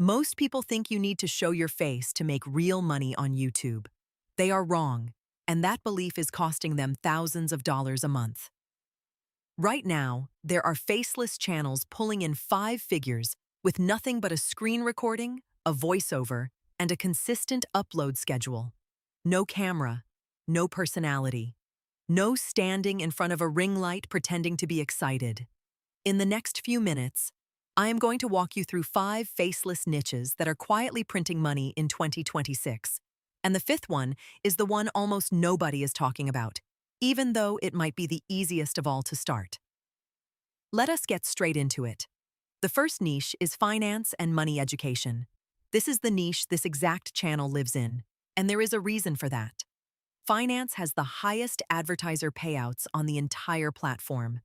Most people think you need to show your face to make real money on YouTube. They are wrong, and that belief is costing them thousands of dollars a month. Right now, there are faceless channels pulling in five figures with nothing but a screen recording, a voiceover, and a consistent upload schedule. No camera, no personality, no standing in front of a ring light pretending to be excited. In the next few minutes, I am going to walk you through five faceless niches that are quietly printing money in 2026. And the fifth one is the one almost nobody is talking about, even though it might be the easiest of all to start. Let us get straight into it. The first niche is finance and money education. This is the niche this exact channel lives in, and there is a reason for that. Finance has the highest advertiser payouts on the entire platform.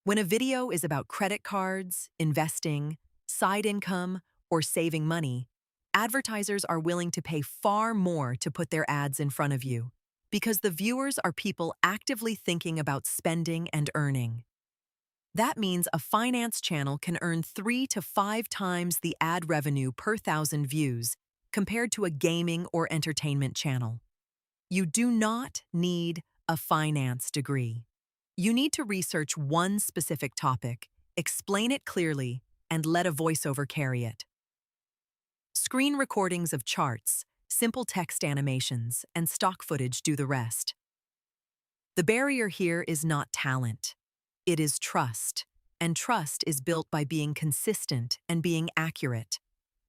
When a video is about credit cards, investing, side income, or saving money, advertisers are willing to pay far more to put their ads in front of you, because the viewers are people actively thinking about spending and earning. That means a finance channel can earn 3 to 5 times the ad revenue per 1,000 views compared to a gaming or entertainment channel. You do not need a finance degree. You need to research one specific topic, explain it clearly, and let a voiceover carry it. Screen recordings of charts, simple text animations, and stock footage do the rest. The barrier here is not talent. It is trust, and trust is built by being consistent and being accurate.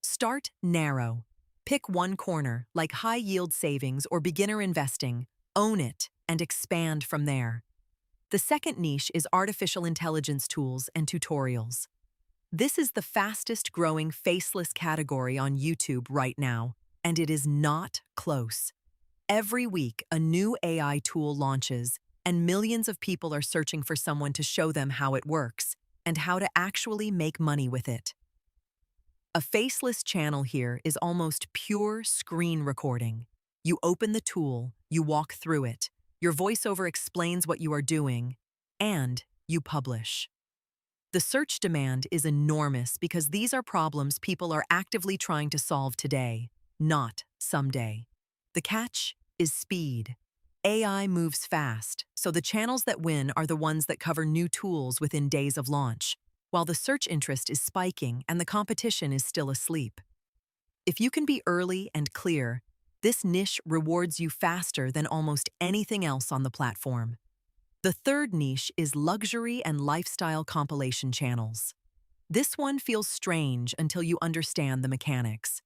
Start narrow. Pick one corner, like high-yield savings or beginner investing, own it, and expand from there. The second niche is artificial intelligence tools and tutorials. This is the fastest-growing faceless category on YouTube right now, and it is not close. Every week, a new AI tool launches, and millions of people are searching for someone to show them how it works and how to actually make money with it. A faceless channel here is almost pure screen recording. You open the tool, you walk through it, your voiceover explains what you are doing, and you publish. The search demand is enormous because these are problems people are actively trying to solve today, not someday. The catch is speed. AI moves fast, so the channels that win are the ones that cover new tools within days of launch, while the search interest is spiking and the competition is still asleep. If you can be early and clear, this niche rewards you faster than almost anything else on the platform. The third niche is luxury and lifestyle compilation channels. This one feels strange until you understand the mechanics.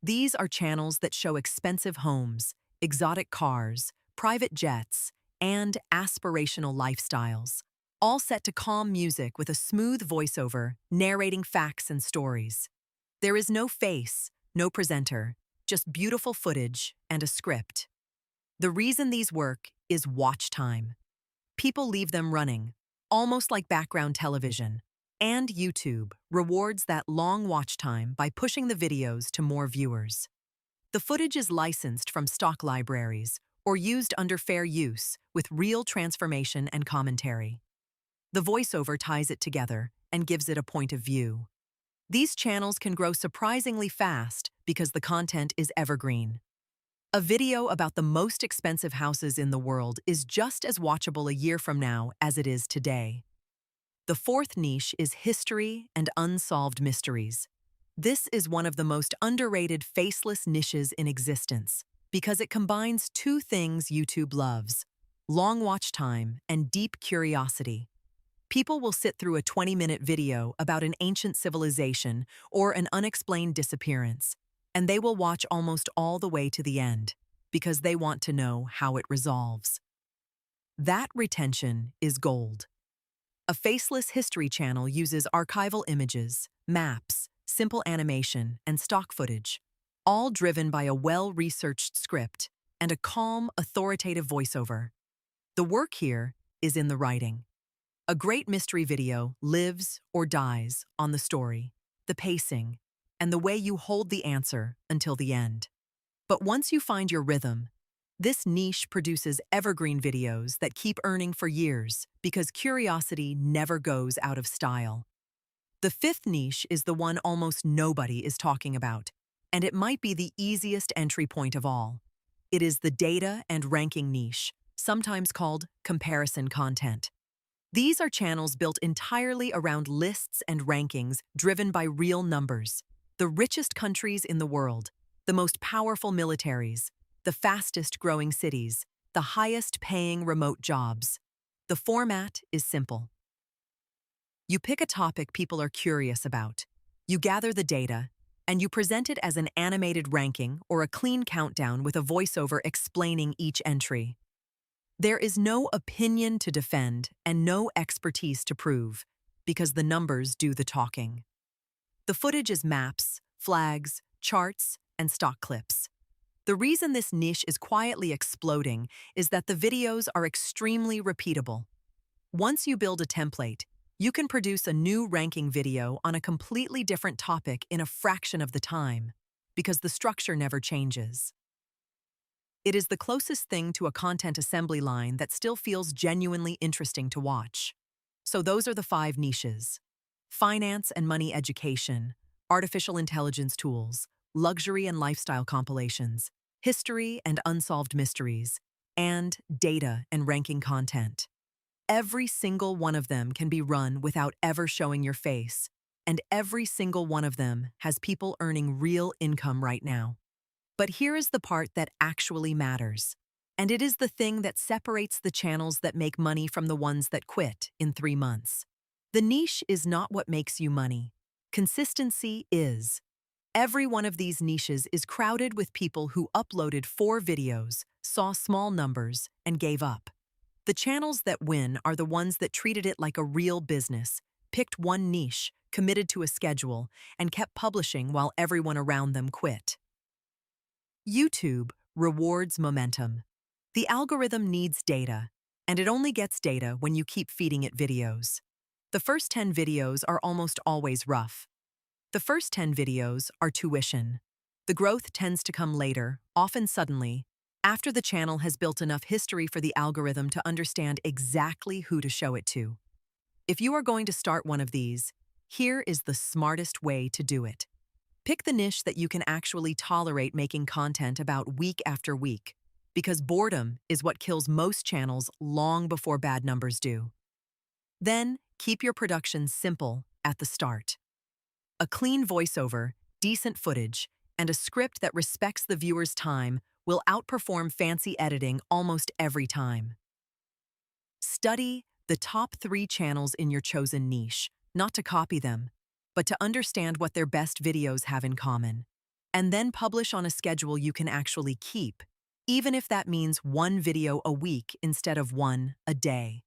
These are channels that show expensive homes, exotic cars, private jets, and aspirational lifestyles, all set to calm music with a smooth voiceover narrating facts and stories. There is no face, no presenter, just beautiful footage and a script. The reason these work is watch time. People leave them running, almost like background television, and YouTube rewards that long watch time by pushing the videos to more viewers. The footage is licensed from stock libraries or used under fair use with real transformation and commentary. The voiceover ties it together and gives it a point of view. These channels can grow surprisingly fast because the content is evergreen. A video about the most expensive houses in the world is just as watchable a year from now as it is today. The fourth niche is history and unsolved mysteries. This is one of the most underrated faceless niches in existence because it combines two things YouTube loves: long watch time and deep curiosity. People will sit through a 20-minute video about an ancient civilization or an unexplained disappearance, and they will watch almost all the way to the end because they want to know how it resolves. That retention is gold. A faceless history channel uses archival images, maps, simple animation, and stock footage, all driven by a well-researched script and a calm, authoritative voiceover. The work here is in the writing. A great mystery video lives or dies on the story, the pacing, and the way you hold the answer until the end. But once you find your rhythm, this niche produces evergreen videos that keep earning for years because curiosity never goes out of style. The fifth niche is the one almost nobody is talking about, and it might be the easiest entry point of all. It is the data and ranking niche, sometimes called comparison content. These are channels built entirely around lists and rankings driven by real numbers. The richest countries in the world, the most powerful militaries, the fastest growing cities, the highest paying remote jobs. The format is simple. You pick a topic people are curious about, you gather the data, and you present it as an animated ranking or a clean countdown with a voiceover explaining each entry. There is no opinion to defend and no expertise to prove, because the numbers do the talking. The footage is maps, flags, charts, and stock clips. The reason this niche is quietly exploding is that the videos are extremely repeatable. Once you build a template, you can produce a new ranking video on a completely different topic in a fraction of the time, because the structure never changes. It is the closest thing to a content assembly line that still feels genuinely interesting to watch. So those are the 5 niches: finance and money education, artificial intelligence tools, luxury and lifestyle compilations, history and unsolved mysteries, and data and ranking content. Every single one of them can be run without ever showing your face, and every single one of them has people earning real income right now. But here is the part that actually matters, and it is the thing that separates the channels that make money from the ones that quit in 3 months. The niche is not what makes you money. Consistency is. Every one of these niches is crowded with people who uploaded 4 videos, saw small numbers, and gave up. The channels that win are the ones that treated it like a real business, picked one niche, committed to a schedule, and kept publishing while everyone around them quit. YouTube rewards momentum. The algorithm needs data, and it only gets data when you keep feeding it videos. The first 10 videos are almost always rough. The first 10 videos are tuition. The growth tends to come later, often suddenly, after the channel has built enough history for the algorithm to understand exactly who to show it to. If you are going to start one of these, here is the smartest way to do it. Pick the niche that you can actually tolerate making content about week after week, because boredom is what kills most channels long before bad numbers do. Then, keep your production simple at the start. A clean voiceover, decent footage, and a script that respects the viewer's time will outperform fancy editing almost every time. Study the top 3 channels in your chosen niche, not to copy them, but to understand what their best videos have in common. And then publish on a schedule you can actually keep, even if that means 1 video a week instead of 1 a day.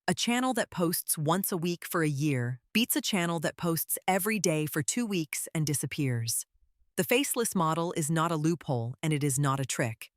A channel that posts once a week for a year beats a channel that posts every day for 2 weeks and disappears. The faceless model is not a loophole, and it is not a trick.